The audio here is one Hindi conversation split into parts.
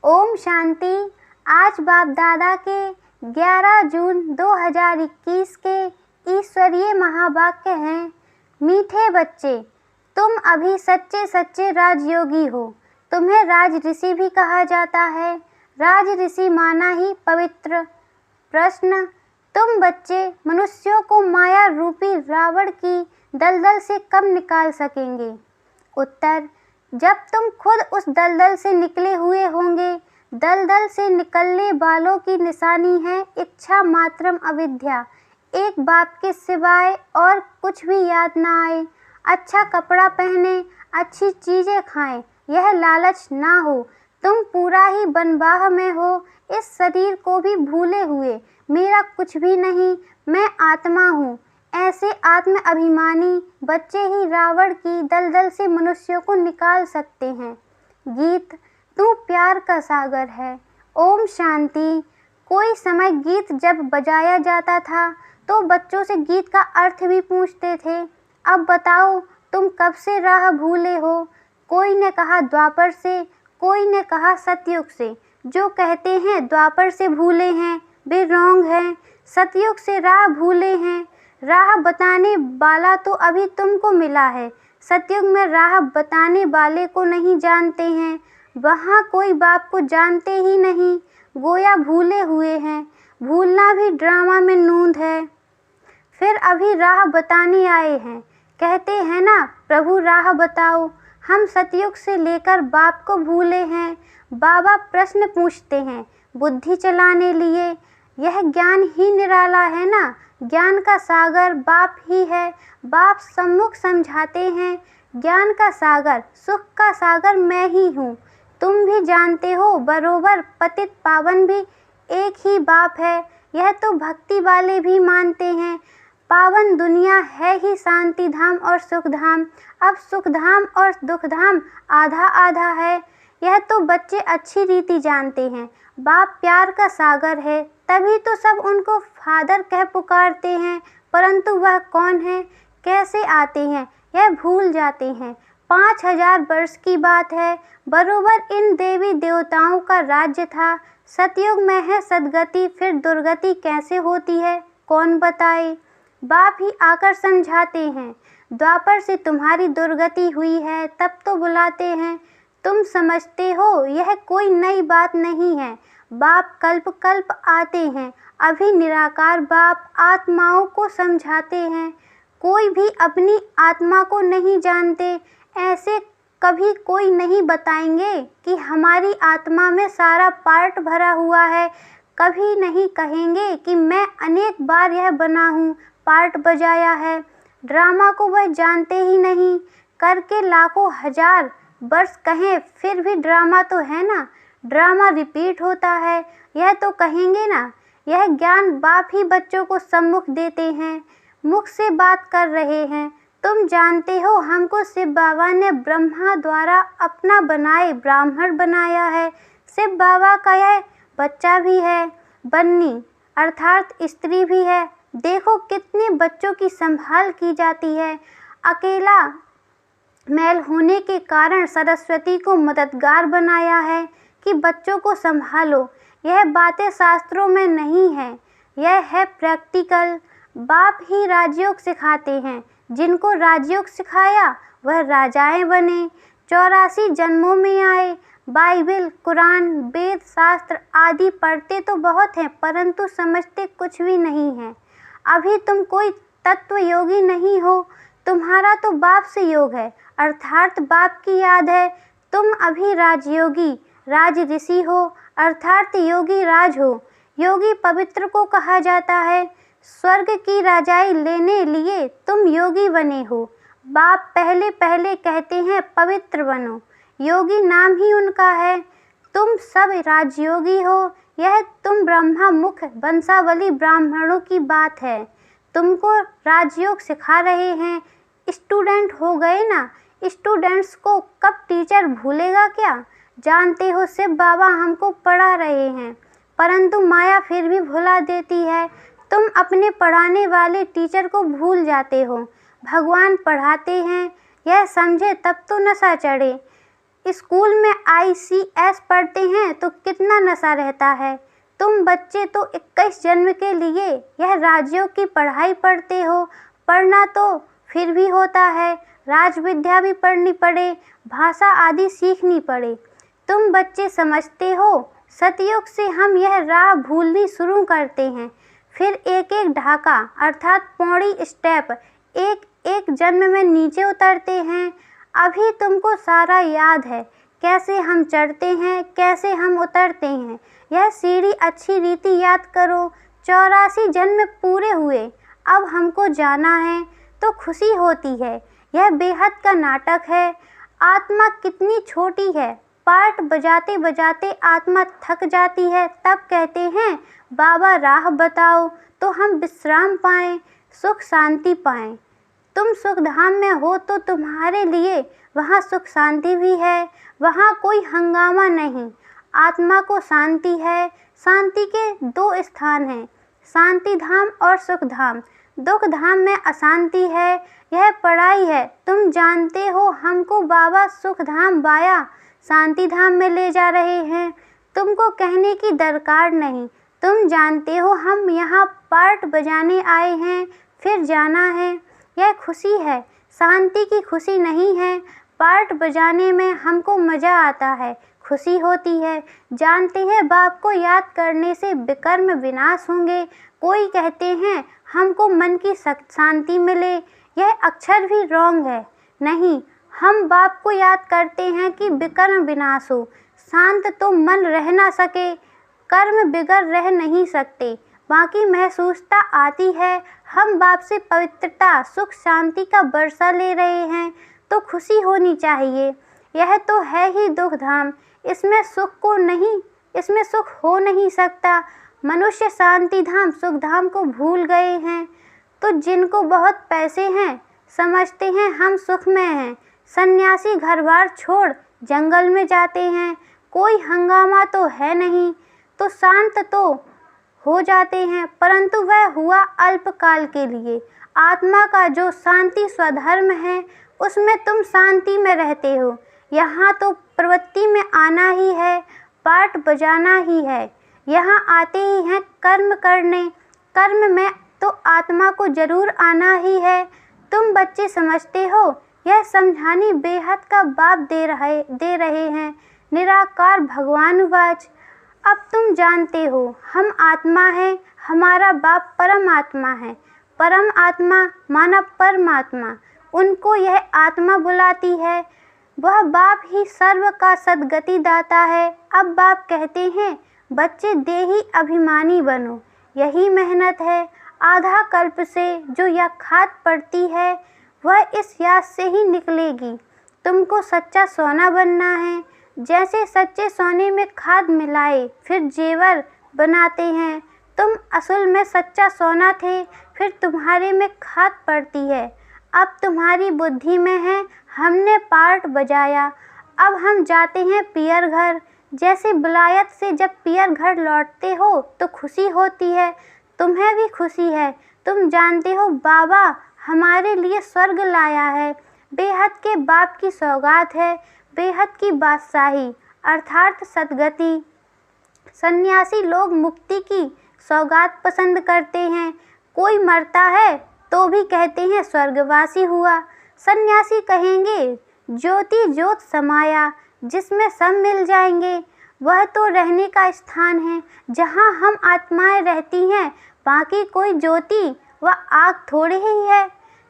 ओम शांति। आज बाप दादा के 11 जून 2021 के ईश्वरीय महावाक्य हैं। मीठे बच्चे, तुम अभी सच्चे सच्चे राजयोगी हो। तुम्हें राज ऋषि भी कहा जाता है। राज ऋषि माना ही पवित्र। प्रश्न, तुम बच्चे मनुष्यों को माया रूपी रावण की दलदल से कब निकाल सकेंगे? उत्तर, जब तुम खुद उस दलदल से निकले हुए होंगे। दलदल से निकलने वालों की निशानी है इच्छा मात्रम अविद्या। एक बाप के सिवाय और कुछ भी याद ना आए। अच्छा कपड़ा पहने, अच्छी चीज़ें खाएं, यह लालच ना हो। तुम पूरा ही बनवाह में हो, इस शरीर को भी भूले हुए। मेरा कुछ भी नहीं, मैं आत्मा हूँ। ऐसे आत्म अभिमानी बच्चे ही रावण की दलदल से मनुष्यों को निकाल सकते हैं। गीत, तू प्यार का सागर है। ओम शांति। कोई समय गीत जब बजाया जाता था तो बच्चों से गीत का अर्थ भी पूछते थे। अब बताओ, तुम कब से राह भूले हो? कोई ने कहा द्वापर से, कोई ने कहा सतयुग से। जो कहते हैं द्वापर से भूले हैं वे रॉन्ग हैं। सतयुग से राह भूले हैं। राह बताने वाला तो अभी तुमको मिला है। सतयुग में राह बताने वाले को नहीं जानते हैं। वहाँ कोई बाप को जानते ही नहीं, गोया भूले हुए हैं। भूलना भी ड्रामा में नूंद है। फिर अभी राह बताने आए हैं। कहते हैं ना, प्रभु राह बताओ। हम सतयुग से लेकर बाप को भूले हैं। बाबा प्रश्न पूछते हैं बुद्धि चलाने लिए। यह ज्ञान ही निराला है ना। ज्ञान का सागर बाप ही है। बाप सम्मुख समझाते हैं ज्ञान का सागर, सुख का सागर मैं ही हूँ। तुम भी जानते हो बरोबर, पतित पावन भी एक ही बाप है। यह तो भक्ति वाले भी मानते हैं। पावन दुनिया है ही शांति धाम और सुख धाम। अब सुख धाम और दुख धाम आधा आधा है। यह तो बच्चे अच्छी रीति जानते हैं। बाप प्यार का सागर है, तभी तो सब उनको फादर कह पुकारते हैं। परंतु वह कौन है, कैसे आते हैं, यह भूल जाते हैं। 5000 वर्ष की बात है। बरोबर इन देवी देवताओं का राज्य था। सतयुग में है सदगति, फिर दुर्गति कैसे होती है कौन बताए। बाप ही आकर समझाते हैं। द्वापर से तुम्हारी दुर्गति हुई है, तब तो बुलाते हैं। तुम समझते हो यह कोई नई बात नहीं है। बाप कल्प कल्प आते हैं। अभी निराकार बाप आत्माओं को समझाते हैं। कोई भी अपनी आत्मा को नहीं जानते। ऐसे कभी कोई नहीं बताएंगे कि हमारी आत्मा में सारा पार्ट भरा हुआ है। कभी नहीं कहेंगे कि मैं अनेक बार यह बना हूँ, पार्ट बजाया है। ड्रामा को वह जानते ही नहीं। करके लाखों हजार वर्ष कहें फिर भी ड्रामा तो है ना। ड्रामा रिपीट होता है, यह तो कहेंगे ना। यह ज्ञान बाप ही बच्चों को सम्मुख देते हैं, मुख से बात कर रहे हैं। तुम जानते हो हमको शिव बाबा ने ब्रह्मा द्वारा अपना बनाए ब्राह्मण बनाया है। शिव बाबा का यह बच्चा भी है, बन्नी अर्थात स्त्री भी है। देखो कितने बच्चों की संभाल की जाती है। अकेला मैल होने के कारण सरस्वती को मददगार बनाया है कि बच्चों को संभालो। यह बातें शास्त्रों में नहीं है, यह है प्रैक्टिकल। बाप ही राजयोग सिखाते हैं। जिनको राजयोग सिखाया वह राजाएं बने, 84 जन्मों में आए। बाइबल, कुरान, वेद शास्त्र आदि पढ़ते तो बहुत हैं, परंतु समझते कुछ भी नहीं हैं। अभी तुम कोई तत्व योगी नहीं हो। तुम्हारा तो बाप से योग है, अर्थात बाप की याद है। तुम अभी राजयोगी, राज ऋषि हो, अर्थात योगी राज हो। योगी पवित्र को कहा जाता है। स्वर्ग की राजाई लेने लिए तुम योगी बने हो। बाप पहले पहले कहते हैं पवित्र बनो। योगी नाम ही उनका है। तुम सब राजयोगी हो। यह तुम ब्रह्मा मुख वंशावली ब्राह्मणों की बात है। तुमको राजयोग सिखा रहे हैं। स्टूडेंट हो गए ना। स्टूडेंट्स को कब टीचर भूलेगा क्या। जानते हो शिव बाबा हमको पढ़ा रहे हैं, परंतु माया फिर भी भुला देती है। तुम अपने पढ़ाने वाले टीचर को भूल जाते हो। भगवान पढ़ाते हैं, यह समझे तब तो नशा चढ़े। स्कूल में ICS पढ़ते हैं तो कितना नशा रहता है। तुम बच्चे तो 21 जन्म के लिए यह राज्यों की पढ़ाई पढ़ते हो। पढ़ना तो फिर भी होता है, राज विद्या भी पढ़नी पड़े, भाषा आदि सीखनी पड़े। तुम बच्चे समझते हो सतयुग से हम यह राह भूलनी शुरू करते हैं, फिर एक एक ढाका अर्थात पौड़ी स्टेप एक एक जन्म में नीचे उतरते हैं। अभी तुमको सारा याद है, कैसे हम चढ़ते हैं, कैसे हम उतरते हैं। यह सीढ़ी अच्छी रीति याद करो। 84 जन्म पूरे हुए, अब हमको जाना है तो खुशी होती है। यह बेहद का नाटक है। आत्मा कितनी छोटी है, पार्ट बजाते बजाते आत्मा थक जाती है, तब कहते हैं बाबा राह बताओ तो हम विश्राम पाएं, सुख शांति पाएं। तुम सुखधाम में हो तो तुम्हारे लिए वहाँ सुख शांति भी है, वहाँ कोई हंगामा नहीं। आत्मा को शांति है। शांति के 2 स्थान हैं, शांति धाम और सुख धाम। दुख धाम में अशांति है, यह पढ़ाई है। तुम जानते हो हमको बाबा सुख धाम बाया शांति धाम में ले जा रहे हैं। तुमको कहने की दरकार नहीं, तुम जानते हो हम यहाँ पार्ट बजाने आए हैं, फिर जाना है। यह खुशी है, शांति की खुशी नहीं है। पार्ट बजाने में हमको मज़ा आता है, खुशी होती है। जानते हैं बाप को याद करने से विकर्म विनाश होंगे। कोई कहते हैं हमको मन की शांति मिले, यह अक्षर भी रॉन्ग है। नहीं, हम बाप को याद करते हैं कि विकर्म विनाश हो। शांत तो मन रह ना सके, कर्म बिगड़ रह नहीं सकते, बाकी महसूसता आती है। हम बाप से पवित्रता सुख शांति का वर्षा ले रहे हैं तो खुशी होनी चाहिए। यह तो है ही दुख धाम, इसमें सुख हो नहीं सकता। मनुष्य शांति धाम सुख धाम को भूल गए हैं। तो जिनको बहुत पैसे हैं समझते हैं हम सुख में हैं। सन्यासी घर बार छोड़ जंगल में जाते हैं, कोई हंगामा तो है नहीं, तो शांत तो हो जाते हैं, परंतु वह हुआ अल्पकाल के लिए। आत्मा का जो शांति स्वधर्म है उसमें तुम शांति में रहते हो। यहाँ तो प्रवृत्ति में आना ही है, पार्ट बजाना ही है। यहाँ आते ही हैं कर्म करने, कर्म में तो आत्मा को जरूर आना ही है। तुम बच्चे समझते हो, यह समझानी बेहद का बाप दे रहे हैं। निराकार भगवानुवाच। अब तुम जानते हो हम आत्मा है, हमारा बाप परम आत्मा है। परम आत्मा माना परमात्मा, उनको यह आत्मा बुलाती है। वह बाप ही सर्व का सद्गति दाता है। अब बाप कहते हैं बच्चे देही अभिमानी बनो, यही मेहनत है। आधा कल्प से जो यह खाद पड़ती है वह इस याद से ही निकलेगी। तुमको सच्चा सोना बनना है। जैसे सच्चे सोने में खाद मिलाए फिर जेवर बनाते हैं, तुम असल में सच्चा सोना थे, फिर तुम्हारे में खाद पड़ती है। अब तुम्हारी बुद्धि में है, हमने पार्ट बजाया, अब हम जाते हैं पियर घर। जैसे विलायत से जब पियर घर लौटते हो तो खुशी होती है, तुम्हें भी खुशी है। तुम जानते हो बाबा हमारे लिए स्वर्ग लाया है, बेहद के बाप की सौगात है, बेहद की बादशाही अर्थात सद्गति। सन्यासी लोग मुक्ति की सौगात पसंद करते हैं। कोई मरता है तो भी कहते हैं स्वर्गवासी हुआ। सन्यासी कहेंगे ज्योति ज्योत समाया, जिसमें सब मिल जाएंगे। वह तो रहने का स्थान है जहाँ हम आत्माएं रहती हैं, बाकी कोई ज्योति व आग थोड़ी ही है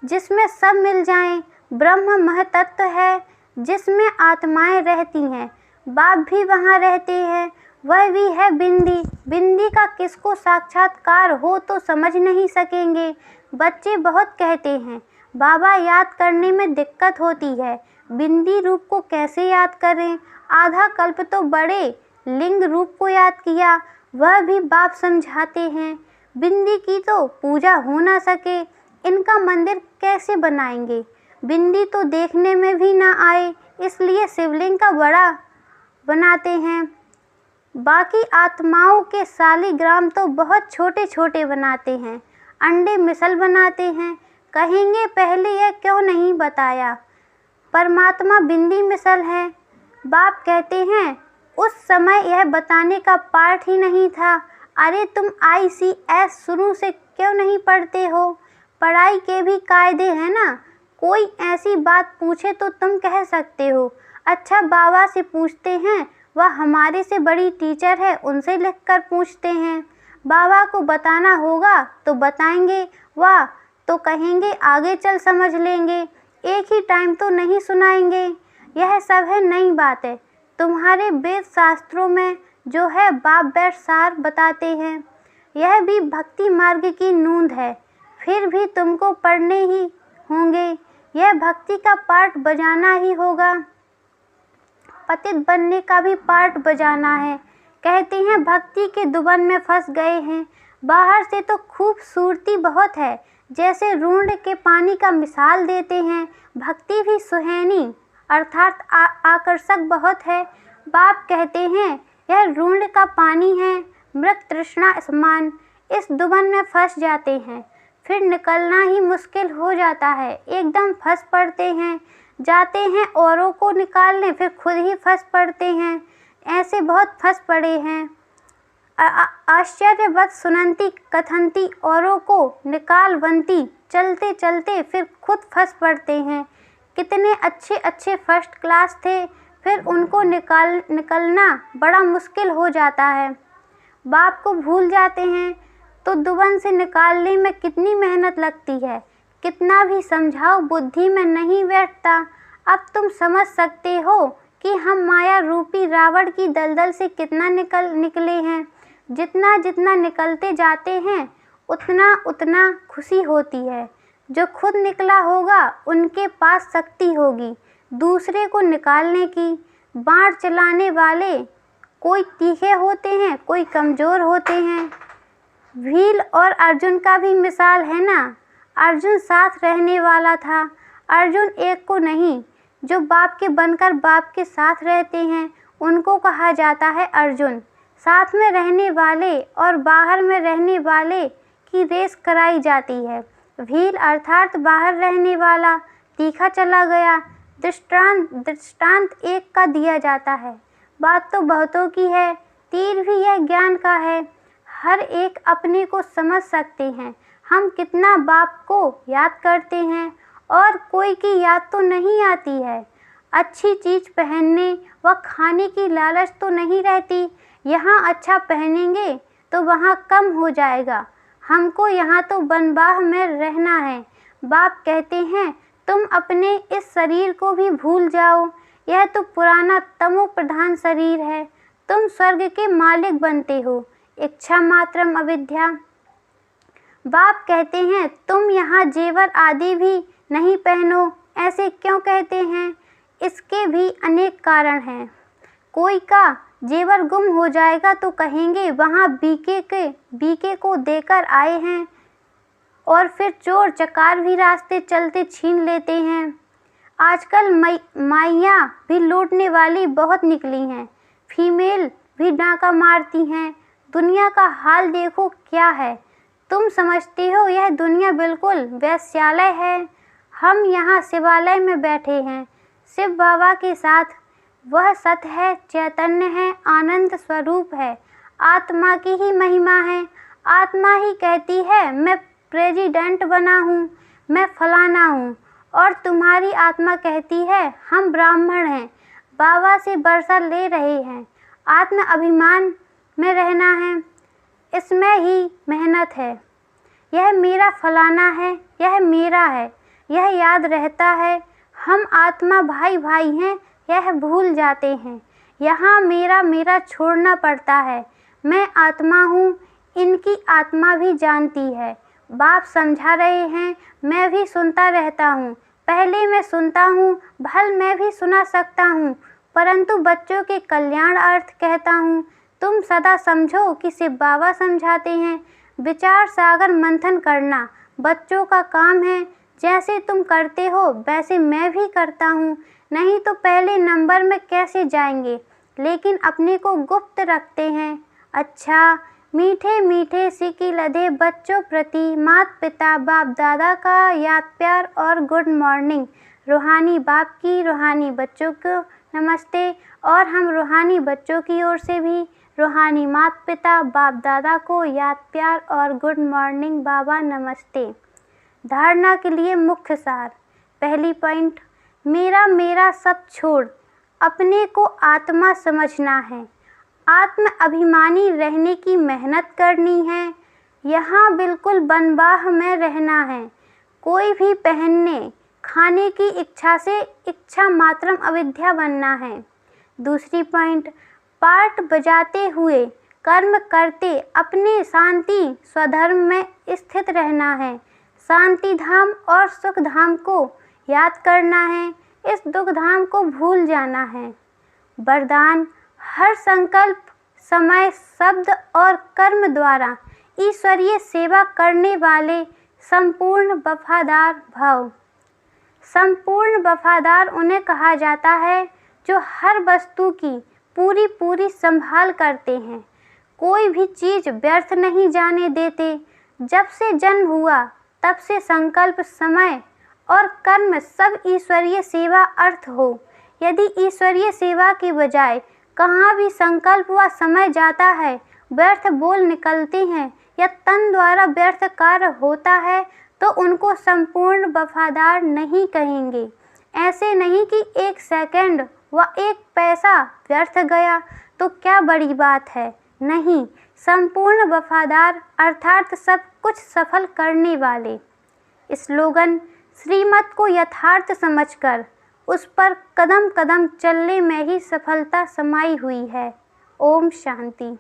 जिसमें सब मिल जाएं। ब्रह्म महतत्व है जिसमें आत्माएं रहती हैं, बाप भी वहाँ रहते हैं, वह भी है बिंदी। बिंदी का किसको साक्षात्कार हो तो समझ नहीं सकेंगे। बच्चे बहुत कहते हैं बाबा याद करने में दिक्कत होती है, बिंदी रूप को कैसे याद करें। आधा कल्प तो बड़े लिंग रूप को याद किया, वह भी बाप समझाते हैं। बिंदी की तो पूजा हो ना सके, इनका मंदिर कैसे बनाएंगे। बिंदी तो देखने में भी ना आए, इसलिए शिवलिंग का बड़ा बनाते हैं। बाकी आत्माओं के शालिग्राम तो बहुत छोटे छोटे बनाते हैं, अंडे मिसल बनाते हैं। कहेंगे पहले यह क्यों नहीं बताया। परमात्मा बिंदी मिसल है, बाप कहते हैं, उस समय यह बताने का पाठ ही नहीं था। अरे तुम ICS शुरू से क्यों नहीं पढ़ते हो? पढ़ाई के भी कायदे हैं ना। कोई ऐसी बात पूछे तो तुम कह सकते हो, अच्छा बाबा से पूछते हैं, वह हमारे से बड़ी टीचर है, उनसे लिख कर पूछते हैं। बाबा को बताना होगा तो बताएंगे, वाह तो कहेंगे आगे चल समझ लेंगे, एक ही टाइम तो नहीं सुनाएंगे। यह सब है नई बातें। तुम्हारे वेद शास्त्रों में जो है बाप बैठ सार बताते हैं, यह भी भक्ति मार्ग की नूंद है, फिर भी तुमको पढ़ने ही होंगे। यह भक्ति का पाठ बजाना ही होगा, पतित बनने का भी पाठ बजाना है। कहते हैं भक्ति के दुबन में फंस गए हैं। बाहर से तो खूबसूरती बहुत है, जैसे रूंड के पानी का मिसाल देते हैं। भक्ति भी सुहानी अर्थात आकर्षक बहुत है। बाप कहते हैं यह रूंड का पानी है, मृत तृष्णा समान। इस दुबन में फंस जाते हैं, फिर निकलना ही मुश्किल हो जाता है। एकदम फंस पड़ते हैं, जाते हैं औरों को निकालने, फिर खुद ही फंस पड़ते हैं। ऐसे बहुत फंस पड़े हैं। आश्चर्यवत सुनंती कथनती औरों को निकालवंती, चलते चलते फिर खुद फंस पड़ते हैं। कितने अच्छे अच्छे फर्स्ट क्लास थे, फिर उनको निकलना बड़ा मुश्किल हो जाता है। बाप को भूल जाते हैं तो दुबन से निकालने में कितनी मेहनत लगती है, कितना भी समझाओ बुद्धि में नहीं बैठता। अब तुम समझ सकते हो कि हम माया रूपी रावण की दलदल से कितना निकले हैं। जितना जितना निकलते जाते हैं उतना उतना खुशी होती है। जो खुद निकला होगा उनके पास शक्ति होगी दूसरे को निकालने की। बाण चलाने वाले कोई तीखे होते हैं, कोई कमज़ोर होते हैं। भील और अर्जुन का भी मिसाल है ना। अर्जुन साथ रहने वाला था। अर्जुन एक को नहीं, जो बाप के बनकर बाप के साथ रहते हैं उनको कहा जाता है अर्जुन। साथ में रहने वाले और बाहर में रहने वाले की रेस कराई जाती है। भील अर्थात बाहर रहने वाला तीखा चला गया, दृष्टांत एक का दिया जाता है। बात तो बहुतों की है, तीर भी यह ज्ञान का है। हर एक अपने को समझ सकते हैं। हम कितना बाप को याद करते हैं और कोई की याद तो नहीं आती है। अच्छी चीज़ पहनने व खाने की लालच तो नहीं रहती। यहाँ अच्छा पहनेंगे तो वहाँ कम हो जाएगा। हमको यहाँ तो बनबाह में रहना है। बाप कहते हैं तुम अपने इस शरीर को भी भूल जाओ, यह तो पुराना तमो प्रधान शरीर है। तुम स्वर्ग के मालिक बनते हो, इच्छा मात्रम अविद्या। बाप कहते हैं तुम यहाँ जेवर आदि भी नहीं पहनो। ऐसे क्यों कहते हैं? इसके भी अनेक कारण हैं। कोई का जेवर गुम हो जाएगा तो कहेंगे वहाँ बीके को देकर आए हैं, और फिर चोर चकार भी रास्ते चलते छीन लेते हैं। आजकल माइयाँ भी लूटने वाली बहुत निकली हैं, फीमेल भी डाका मारती हैं। दुनिया का हाल देखो क्या है। तुम समझते हो यह दुनिया बिल्कुल वेश्यालय है। हम यहाँ शिवालय में बैठे हैं, शिव बाबा के साथ। वह सत्य है, चैतन्य है, आनंद स्वरूप है। आत्मा की ही महिमा है। आत्मा ही कहती है मैं प्रेसिडेंट बना हूँ, मैं फलाना हूँ, और तुम्हारी आत्मा कहती है हम ब्राह्मण हैं, बाबा से वर्षा ले रहे हैं। आत्म अभिमान में रहना है, इसमें ही मेहनत है। यह मेरा फलाना है, यह मेरा है, यह याद रहता है। हम आत्मा भाई भाई हैं, यह भूल जाते हैं। यहाँ मेरा मेरा छोड़ना पड़ता है। मैं आत्मा हूँ, इनकी आत्मा भी जानती है। बाप समझा रहे हैं, मैं भी सुनता रहता हूँ। पहले मैं सुनता हूँ, भल मैं भी सुना सकता हूँ, परंतु बच्चों के कल्याण अर्थ कहता हूँ। तुम सदा समझो कि शिव बाबा समझाते हैं। विचार सागर मंथन करना बच्चों का काम है। जैसे तुम करते हो वैसे मैं भी करता हूँ, नहीं तो पहले नंबर में कैसे जाएंगे। लेकिन अपने को गुप्त रखते हैं। अच्छा, मीठे मीठे सिकी लधे बच्चों प्रति माता पिता बाप दादा का याद प्यार और गुड मॉर्निंग। रूहानी बाप की रूहानी बच्चों को नमस्ते। और हम रूहानी बच्चों की ओर से भी रूहानी माता पिता बाप दादा को याद प्यार और गुड मॉर्निंग बाबा नमस्ते। धारणा के लिए मुख्य सार। पहली पॉइंट, मेरा सब छोड़ अपने को आत्मा समझना है। आत्म अभिमानी रहने की मेहनत करनी है। यहाँ बिल्कुल बनबाह में रहना है। कोई भी पहनने खाने की इच्छा से इच्छा मात्रम अविद्या बनना है। दूसरी पॉइंट, पाठ बजाते हुए कर्म करते अपने शांति स्वधर्म में स्थित रहना है। शांति धाम और सुख धाम को याद करना है, इस दुख धाम को भूल जाना है। वरदान, हर संकल्प समय शब्द और कर्म द्वारा ईश्वरीय सेवा करने वाले संपूर्ण वफादार भव। संपूर्ण वफादार उन्हें कहा जाता है जो हर वस्तु की पूरी संभाल करते हैं, कोई भी चीज़ व्यर्थ नहीं जाने देते। जब से जन्म हुआ तब से संकल्प समय और कर्म सब ईश्वरीय सेवा अर्थ हो। यदि ईश्वरीय सेवा के बजाय कहाँ भी संकल्प व समय जाता है, व्यर्थ बोल निकलते हैं या तन द्वारा व्यर्थ कार्य होता है, तो उनको संपूर्ण वफादार नहीं कहेंगे। ऐसे नहीं कि एक सेकंड व एक पैसा व्यर्थ गया तो क्या बड़ी बात है, नहीं, संपूर्ण वफादार अर्थात सब कुछ सफल करने वाले। स्लोगन, श्रीमत को यथार्थ समझकर उस पर कदम कदम चलने में ही सफलता समाई हुई है। ओम शांति।